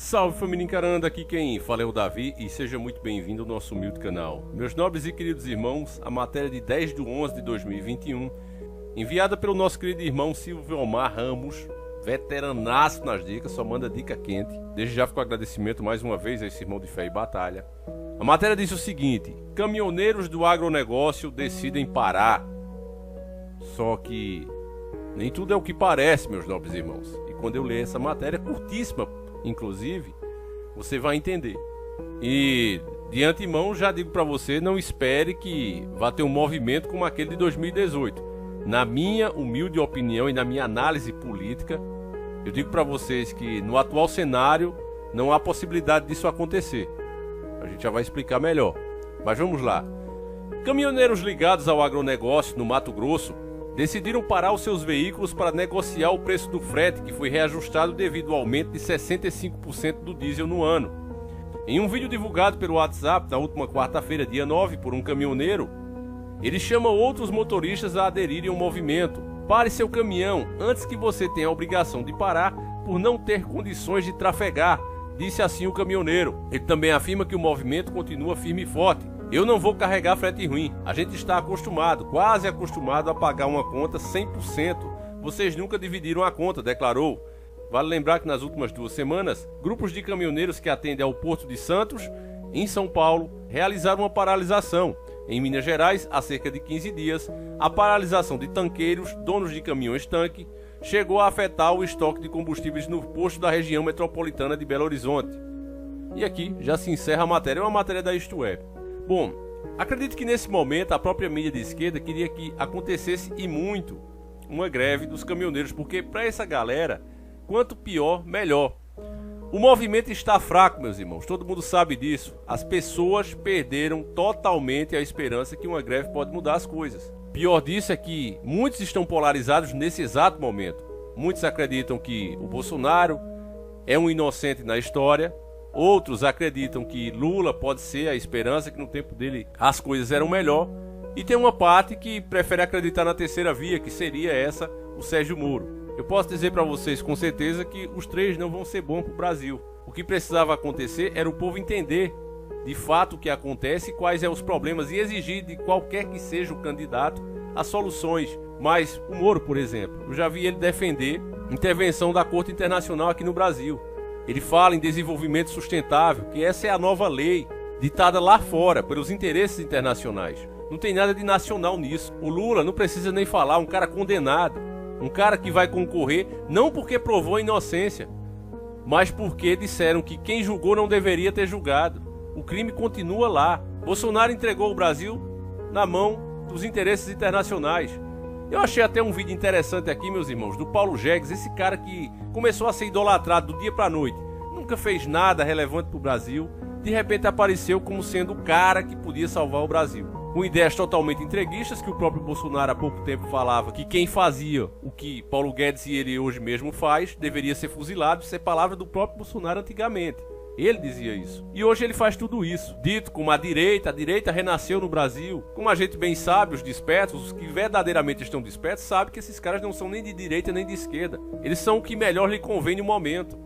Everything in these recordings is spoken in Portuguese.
Salve família encarando, aqui quem fala é o Davi e seja muito bem-vindo ao nosso humilde canal. Meus nobres e queridos irmãos, a matéria de 10/11/2021, enviada pelo nosso querido irmão Silvio Omar Ramos, veteranaço nas dicas, só manda dica quente. Desde já fico agradecimento mais uma vez a esse irmão de fé e batalha. A matéria diz o seguinte: caminhoneiros do agronegócio decidem parar. Só que nem tudo é o que parece, meus nobres irmãos. E quando eu ler essa matéria, curtíssima inclusive, você vai entender. E de antemão já digo para você, não espere que vá ter um movimento como aquele de 2018. Na minha humilde opinião e na minha análise política, eu digo para vocês que no atual cenário não há possibilidade disso acontecer. A gente já vai explicar melhor. Mas vamos lá. Caminhoneiros ligados ao agronegócio no Mato Grosso decidiram parar os seus veículos para negociar o preço do frete, que foi reajustado devido ao aumento de 65% do diesel no ano. Em um vídeo divulgado pelo WhatsApp na última quarta-feira, dia 9, por um caminhoneiro, ele chama outros motoristas a aderirem ao movimento. Pare seu caminhão antes que você tenha a obrigação de parar por não ter condições de trafegar, disse assim o caminhoneiro. Ele também afirma que o movimento continua firme e forte. Eu não vou carregar frete ruim. A gente está acostumado, quase acostumado a pagar uma conta 100%. Vocês nunca dividiram a conta, declarou. Vale lembrar que nas últimas 2 semanas, grupos de caminhoneiros que atendem ao Porto de Santos, em São Paulo, realizaram uma paralisação. Em Minas Gerais, há cerca de 15 dias, a paralisação de tanqueiros, donos de caminhões-tanque, chegou a afetar o estoque de combustíveis no posto da região metropolitana de Belo Horizonte. E aqui já se encerra a matéria, é uma matéria da Isto É. Bom, acredito que nesse momento a própria mídia de esquerda queria que acontecesse e muito uma greve dos caminhoneiros, porque para essa galera, quanto pior, melhor. O movimento está fraco, meus irmãos, todo mundo sabe disso. As pessoas perderam totalmente a esperança que uma greve pode mudar as coisas. Pior disso é que muitos estão polarizados nesse exato momento. Muitos acreditam que o Bolsonaro é um inocente na história. Outros acreditam que Lula pode ser a esperança, que no tempo dele as coisas eram melhor. E tem uma parte que prefere acreditar na terceira via, que seria essa, o Sérgio Moro. Eu posso dizer para vocês com certeza que os três não vão ser bons para o Brasil. O que precisava acontecer era o povo entender de fato o que acontece e quais são os problemas e exigir de qualquer que seja o candidato as soluções. Mas o Moro, por exemplo, eu já vi ele defender intervenção da Corte Internacional aqui no Brasil. Ele fala em desenvolvimento sustentável, que essa é a nova lei ditada lá fora pelos interesses internacionais. Não tem nada de nacional nisso. O Lula não precisa nem falar, um cara condenado, um cara que vai concorrer não porque provou a inocência, mas porque disseram que quem julgou não deveria ter julgado. O crime continua lá. Bolsonaro entregou o Brasil na mão dos interesses internacionais. Eu achei até um vídeo interessante aqui, meus irmãos, do Paulo Jegues, esse cara que começou a ser idolatrado do dia para a noite. Nunca fez nada relevante para o Brasil, de repente apareceu como sendo o cara que podia salvar o Brasil. Com ideias totalmente entreguistas, que o próprio Bolsonaro há pouco tempo falava que quem fazia o que Paulo Guedes e ele hoje mesmo faz, deveria ser fuzilado. Isso é palavra do próprio Bolsonaro antigamente. Ele dizia isso. E hoje ele faz tudo isso. Dito como a direita renasceu no Brasil. Como a gente bem sabe, os despertos, os que verdadeiramente estão despertos, sabem que esses caras não são nem de direita nem de esquerda. Eles são o que melhor lhe convém no momento.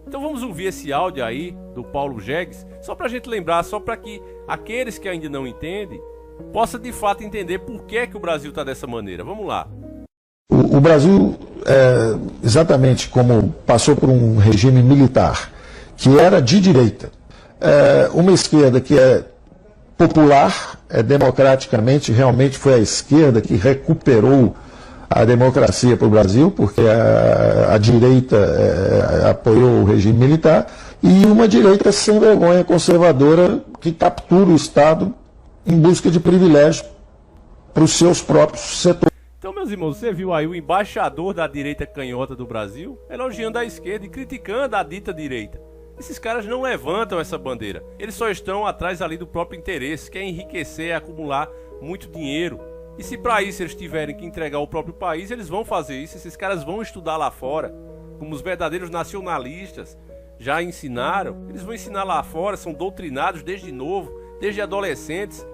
Então vamos ouvir esse áudio aí do Paulo Jegues, só pra gente lembrar, só para que aqueles que ainda não entendem, possam de fato entender por que o Brasil está dessa maneira. Vamos lá. O Brasil, exatamente como passou por um regime militar, que era de direita, uma esquerda que é popular, democraticamente, realmente foi a esquerda que recuperou a democracia para o Brasil, porque a direita apoiou o regime militar, e uma direita sem vergonha conservadora que captura o Estado em busca de privilégio para os seus próprios setores. Então, meus irmãos, você viu aí o embaixador da direita canhota do Brasil elogiando a esquerda e criticando a dita direita. Esses caras não levantam essa bandeira. Eles só estão atrás ali do próprio interesse, quer enriquecer e acumular muito dinheiro. E se para isso eles tiverem que entregar o próprio país, eles vão fazer isso. Esses caras vão estudar lá fora, como os verdadeiros nacionalistas já ensinaram. Eles vão ensinar lá fora, são doutrinados desde novo, desde adolescentes,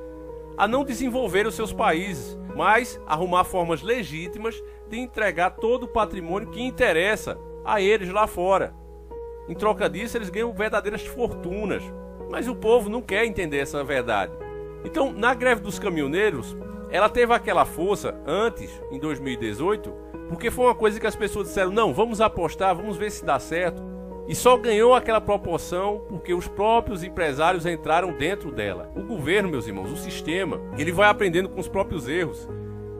a não desenvolver os seus países, mas arrumar formas legítimas de entregar todo o patrimônio que interessa a eles lá fora. Em troca disso, eles ganham verdadeiras fortunas. Mas o povo não quer entender essa verdade. Então, na greve dos caminhoneiros, ela teve aquela força antes, em 2018, porque foi uma coisa que as pessoas disseram, não, vamos apostar, vamos ver se dá certo. E só ganhou aquela proporção porque os próprios empresários entraram dentro dela. O governo, meus irmãos, o sistema, ele vai aprendendo com os próprios erros.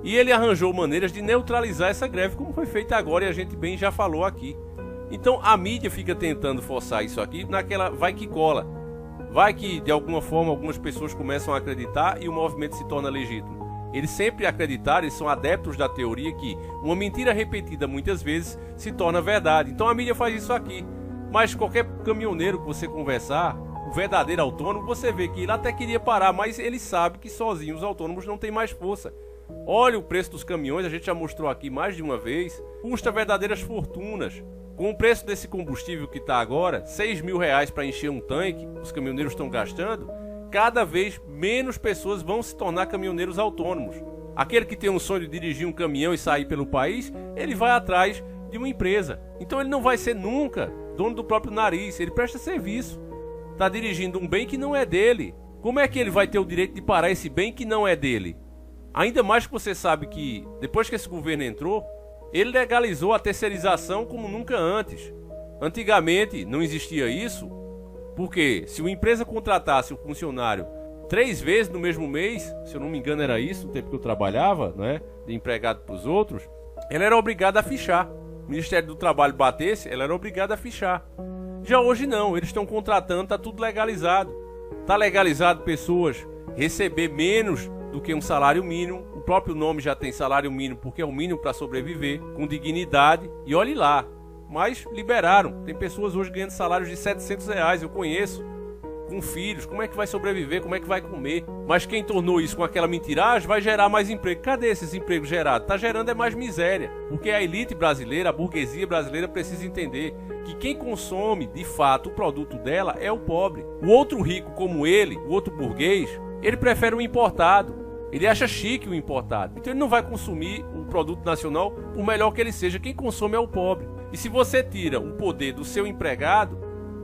E ele arranjou maneiras de neutralizar essa greve, como foi feita agora e a gente bem já falou aqui. Então a mídia fica tentando forçar isso aqui naquela vai que cola. Vai que de alguma forma algumas pessoas começam a acreditar e o movimento se torna legítimo. Eles sempre acreditaram, eles são adeptos da teoria que uma mentira repetida muitas vezes se torna verdade. Então a mídia faz isso aqui. Mas qualquer caminhoneiro que você conversar, o verdadeiro autônomo, você vê que ele até queria parar, mas ele sabe que sozinho os autônomos não têm mais força. Olha o preço dos caminhões, a gente já mostrou aqui mais de uma vez, custa verdadeiras fortunas. Com o preço desse combustível que está agora, R$6.000 para encher um tanque, os caminhoneiros estão gastando, cada vez menos pessoas vão se tornar caminhoneiros autônomos. Aquele que tem um sonho de dirigir um caminhão e sair pelo país, ele vai atrás de uma empresa. Então ele não vai ser nunca dono do próprio nariz, ele presta serviço. Está dirigindo um bem que não é dele. Como é que ele vai ter o direito de parar esse bem que não é dele? Ainda mais que você sabe que, depois que esse governo entrou, ele legalizou a terceirização como nunca antes. Antigamente não existia isso, porque se uma empresa contratasse um funcionário 3 vezes no mesmo mês, se eu não me engano era isso, no tempo que eu trabalhava, né, de empregado para os outros, ela era obrigada a fichar. O Ministério do Trabalho batesse, ela era obrigada a fichar. Já hoje não, eles estão contratando, está tudo legalizado. Está legalizado pessoas receber menos do que um salário mínimo. O próprio nome já tem salário mínimo porque é o mínimo para sobreviver, com dignidade. E olhe lá, mas liberaram. Tem pessoas hoje ganhando salários de R$700, eu conheço, com filhos. Como é que vai sobreviver? Como é que vai comer? Mas quem tornou isso com aquela mentiragem vai gerar mais emprego. Cadê esses empregos gerados? Está gerando é mais miséria. Porque a elite brasileira, a burguesia brasileira precisa entender que quem consome de fato o produto dela é o pobre. O outro rico como ele, o outro burguês, ele prefere o importado. Ele acha chique o importado. Então ele não vai consumir o produto nacional por melhor que ele seja. Quem consome é o pobre. E se você tira o poder do seu empregado,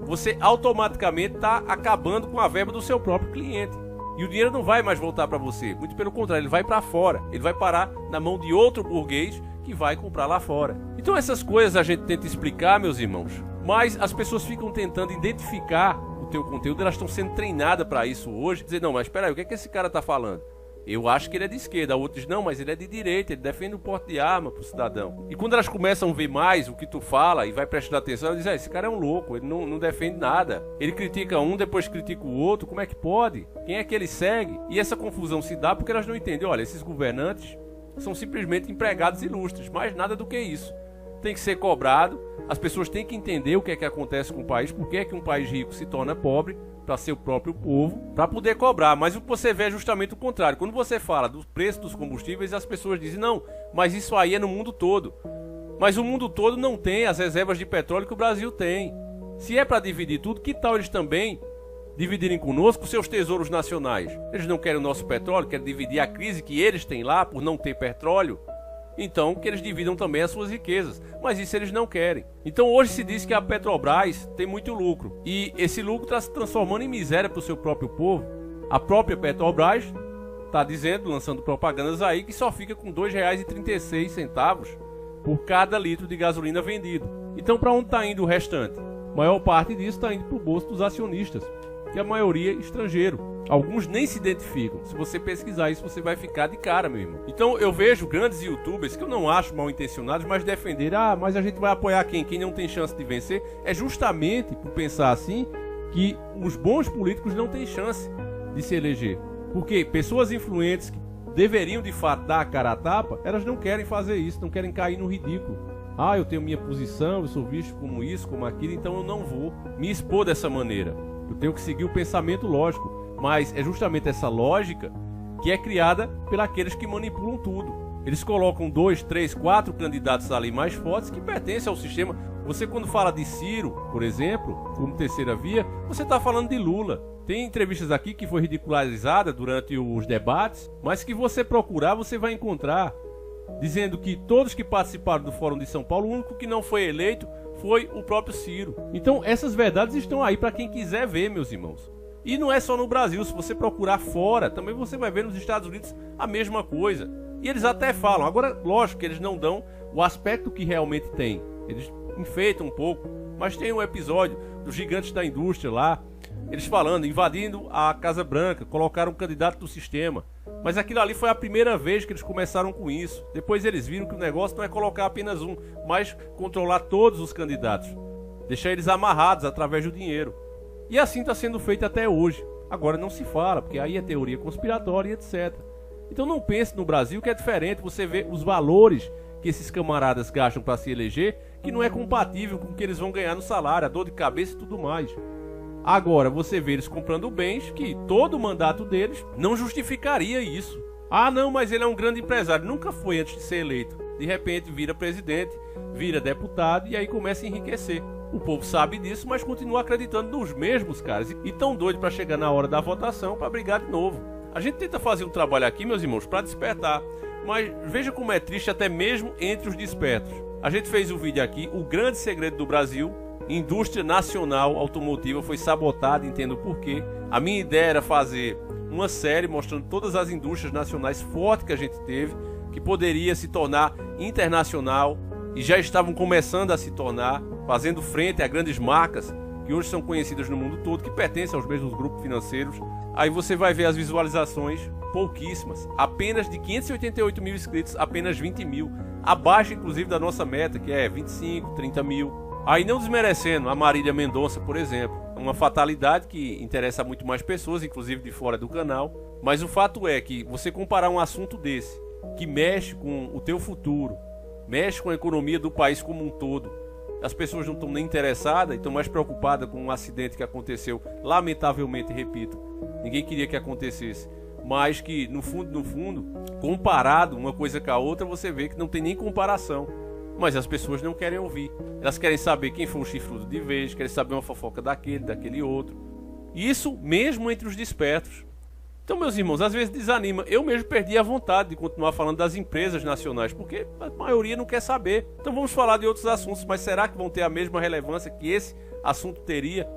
você automaticamente está acabando com a verba do seu próprio cliente. E o dinheiro não vai mais voltar para você. Muito pelo contrário, ele vai para fora. Ele vai parar na mão de outro burguês que vai comprar lá fora. Então essas coisas a gente tenta explicar, meus irmãos. Mas as pessoas ficam tentando identificar o teu conteúdo. Elas estão sendo treinadas para isso hoje. Dizer, não, mas espera aí, o que é que esse cara está falando? Eu acho que ele é de esquerda, outros não, mas ele é de direita, ele defende o porte de arma pro cidadão. E quando elas começam a ver mais o que tu fala e vai prestando atenção, elas dizem, esse cara é um louco, ele não defende nada. Ele critica um, depois critica o outro, como é que pode? Quem é que ele segue? E essa confusão se dá porque elas não entendem, olha, esses governantes são simplesmente empregados ilustres, mais nada do que isso. Tem que ser cobrado, as pessoas têm que entender o que é que acontece com o país, por que é que um país rico se torna pobre, para seu próprio povo, para poder cobrar. Mas o que você vê é justamente o contrário. Quando você fala do preço dos combustíveis, as pessoas dizem, não, mas isso aí é no mundo todo. Mas o mundo todo não tem as reservas de petróleo que o Brasil tem. Se é para dividir tudo, que tal eles também dividirem conosco seus tesouros nacionais? Eles não querem o nosso petróleo, querem dividir a crise que eles têm lá por não ter petróleo. Então que eles dividam também as suas riquezas, mas isso eles não querem. Então hoje se diz que a Petrobras tem muito lucro, e esse lucro está se transformando em miséria para o seu próprio povo. A própria Petrobras está dizendo, lançando propagandas aí, que só fica com R$ 2,36 por cada litro de gasolina vendido. Então para onde está indo o restante? A maior parte disso está indo para o bolso dos acionistas, que a maioria é estrangeiro. Alguns nem se identificam. Se você pesquisar isso, você vai ficar de cara, meu irmão. Então eu vejo grandes youtubers, que eu não acho mal intencionados, mas defender, mas a gente vai apoiar quem? Quem não tem chance de vencer. É justamente por pensar assim que os bons políticos não têm chance de se eleger. Porque pessoas influentes que deveriam de fato dar a cara a tapa, elas não querem fazer isso, não querem cair no ridículo. Eu tenho minha posição, eu sou visto como isso, como aquilo, então eu não vou me expor dessa maneira. Eu tenho que seguir o pensamento lógico. Mas é justamente essa lógica que é criada pelos que manipulam tudo. Eles colocam 2, 3, 4 candidatos ali mais fortes que pertencem ao sistema. Você quando fala de Ciro, por exemplo, como terceira via, você está falando de Lula. Tem entrevistas aqui que foi ridicularizada durante os debates, mas que você procurar, você vai encontrar, dizendo que todos que participaram do Fórum de São Paulo, o único que não foi eleito foi o próprio Ciro. Então essas verdades estão aí para quem quiser ver, meus irmãos. E não é só no Brasil, se você procurar fora, também você vai ver nos Estados Unidos a mesma coisa. E eles até falam, agora lógico que eles não dão o aspecto que realmente tem. Eles enfeitam um pouco, mas tem um episódio dos gigantes da indústria lá, eles falando, invadindo a Casa Branca, colocaram um candidato do sistema. Mas aquilo ali foi a primeira vez que eles começaram com isso. Depois eles viram que o negócio não é colocar apenas um, mas controlar todos os candidatos. Deixar eles amarrados através do dinheiro. E assim está sendo feito até hoje. Agora não se fala, porque aí é teoria conspiratória e etc. Então não pense no Brasil que é diferente. Você vê os valores que esses camaradas gastam para se eleger, que não é compatível com o que eles vão ganhar no salário, a dor de cabeça e tudo mais. Agora você vê eles comprando bens que todo o mandato deles não justificaria isso. Ah não, mas ele é um grande empresário. Nunca foi antes de ser eleito. De repente vira presidente, vira deputado e aí começa a enriquecer. O povo sabe disso, mas continua acreditando nos mesmos caras. E tão doido para chegar na hora da votação para brigar de novo. A gente tenta fazer um trabalho aqui, meus irmãos, para despertar. Mas veja como é triste até mesmo entre os despertos. A gente fez um vídeo aqui, o grande segredo do Brasil. Indústria nacional automotiva foi sabotada, entendo por quê. A minha ideia era fazer uma série mostrando todas as indústrias nacionais fortes que a gente teve, que poderia se tornar internacional e já estavam começando a se tornar, fazendo frente a grandes marcas que hoje são conhecidas no mundo todo, que pertencem aos mesmos grupos financeiros. Aí você vai ver as visualizações pouquíssimas, apenas de 588 mil inscritos, apenas 20 mil, abaixo inclusive da nossa meta, que é 25, 30 mil. Aí não desmerecendo a Marília Mendonça, por exemplo, uma fatalidade que interessa muito mais pessoas, inclusive de fora do canal, mas o fato é que você comparar um assunto desse, que mexe com o teu futuro, mexe com a economia do país como um todo, as pessoas não estão nem interessadas e estão mais preocupadas com um acidente que aconteceu, lamentavelmente, repito, ninguém queria que acontecesse, mas que no fundo, comparado uma coisa com a outra, você vê que não tem nem comparação. Mas as pessoas não querem ouvir. Elas querem saber quem foi o chifrudo de vez, querem saber uma fofoca daquele outro. Isso mesmo entre os despertos. Então, meus irmãos, às vezes desanima. Eu mesmo perdi a vontade de continuar falando das empresas nacionais, porque a maioria não quer saber. Então vamos falar de outros assuntos, mas será que vão ter a mesma relevância que esse assunto teria?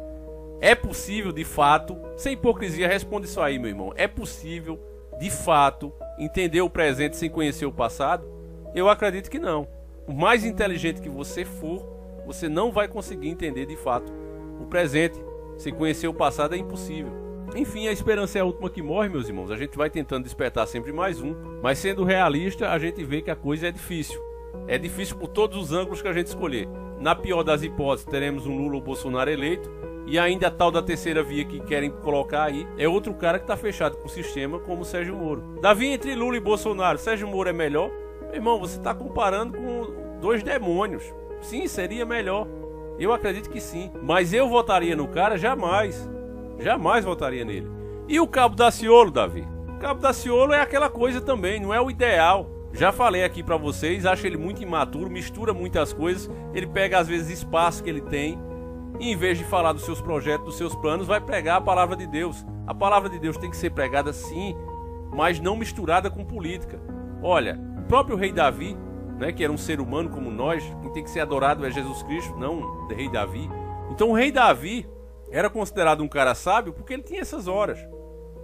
É possível, de fato, sem hipocrisia, responde isso aí, meu irmão. É possível, de fato, entender o presente sem conhecer o passado? Eu acredito que não. Por mais inteligente que você for, você não vai conseguir entender de fato o presente. Sem conhecer o passado é impossível. Enfim, a esperança é a última que morre, meus irmãos. A gente vai tentando despertar sempre mais um. Mas sendo realista, a gente vê que a coisa é difícil. É difícil por todos os ângulos que a gente escolher. Na pior das hipóteses, teremos um Lula ou Bolsonaro eleito. E ainda a tal da terceira via que querem colocar aí é outro cara que está fechado com o sistema, como o Sérgio Moro. Davi, entre Lula e Bolsonaro, Sérgio Moro é melhor? Meu irmão, você está comparando com dois demônios. Sim, seria melhor. Eu acredito que sim. Mas eu votaria no cara? Jamais. Jamais votaria nele. E o Cabo Daciolo, Davi? O Cabo Daciolo é aquela coisa também, não é o ideal. Já falei aqui pra vocês, acho ele muito imaturo, mistura muitas coisas. Ele pega às vezes espaço que ele tem e em vez de falar dos seus projetos, dos seus planos, vai pregar a palavra de Deus. A palavra de Deus tem que ser pregada sim, mas não misturada com política. Olha, o próprio rei Davi, né, que era um ser humano como nós, quem tem que ser adorado é Jesus Cristo, não o rei Davi. Então o rei Davi era considerado um cara sábio porque ele tinha essas horas.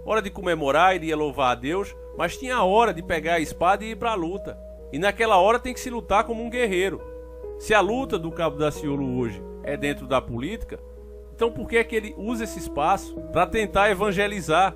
Hora de comemorar, ele ia louvar a Deus, mas tinha a hora de pegar a espada e ir para a luta. E naquela hora tem que se lutar como um guerreiro. Se a luta do Cabo Daciolo hoje é dentro da política, então por que é que ele usa esse espaço para tentar evangelizar?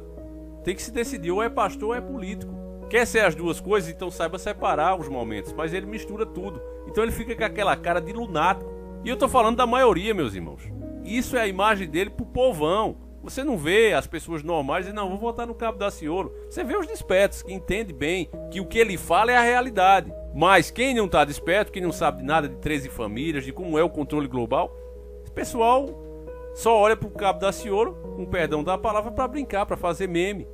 Tem que se decidir, ou é pastor ou é político. Quer ser as duas coisas, então saiba separar os momentos, mas ele mistura tudo. Então ele fica com aquela cara de lunático. E eu tô falando da maioria, meus irmãos. Isso é a imagem dele pro povão. Você não vê as pessoas normais dizendo, não, vou votar no Cabo Daciolo. Você vê os despertos, que entende bem que o que ele fala é a realidade. Mas quem não tá desperto, quem não sabe de nada de 13 famílias, de como é o controle global, esse pessoal só olha pro Cabo Daciolo, com perdão da palavra, para brincar, para fazer meme.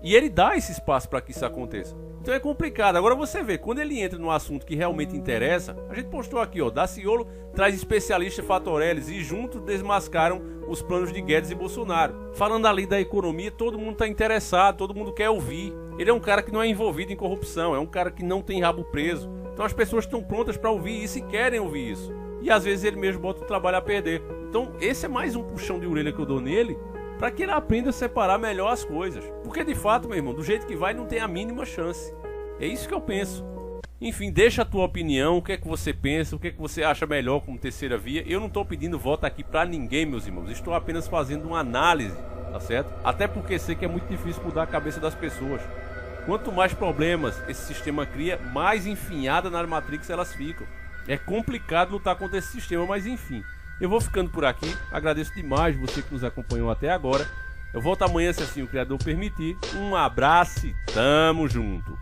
E ele dá esse espaço para que isso aconteça. Então é complicado. Agora você vê, quando ele entra num assunto que realmente interessa, a gente postou aqui, ó, Daciolo traz especialista Fatorelles e juntos desmascaram os planos de Guedes e Bolsonaro. Falando ali da economia, todo mundo está interessado, todo mundo quer ouvir. Ele é um cara que não é envolvido em corrupção, é um cara que não tem rabo preso. Então as pessoas estão prontas para ouvir isso e querem ouvir isso. e às vezes ele mesmo bota o trabalho a perder. Então esse é mais um puxão de orelha que eu dou nele, para que ele aprenda a separar melhor as coisas. Porque de fato, meu irmão, do jeito que vai, não tem a mínima chance. É isso que eu penso. Enfim, deixa a tua opinião, o que é que você pensa, o que é que você acha melhor como terceira via. Eu não estou pedindo voto aqui para ninguém, meus irmãos. Estou apenas fazendo uma análise, tá certo? Até porque sei que é muito difícil mudar a cabeça das pessoas. Quanto mais problemas esse sistema cria, mais enfinhada na Matrix elas ficam. É complicado lutar contra esse sistema, mas enfim. Eu vou ficando por aqui, agradeço demais você que nos acompanhou até agora. Eu volto amanhã, se assim o Criador permitir. Um abraço e tamo junto!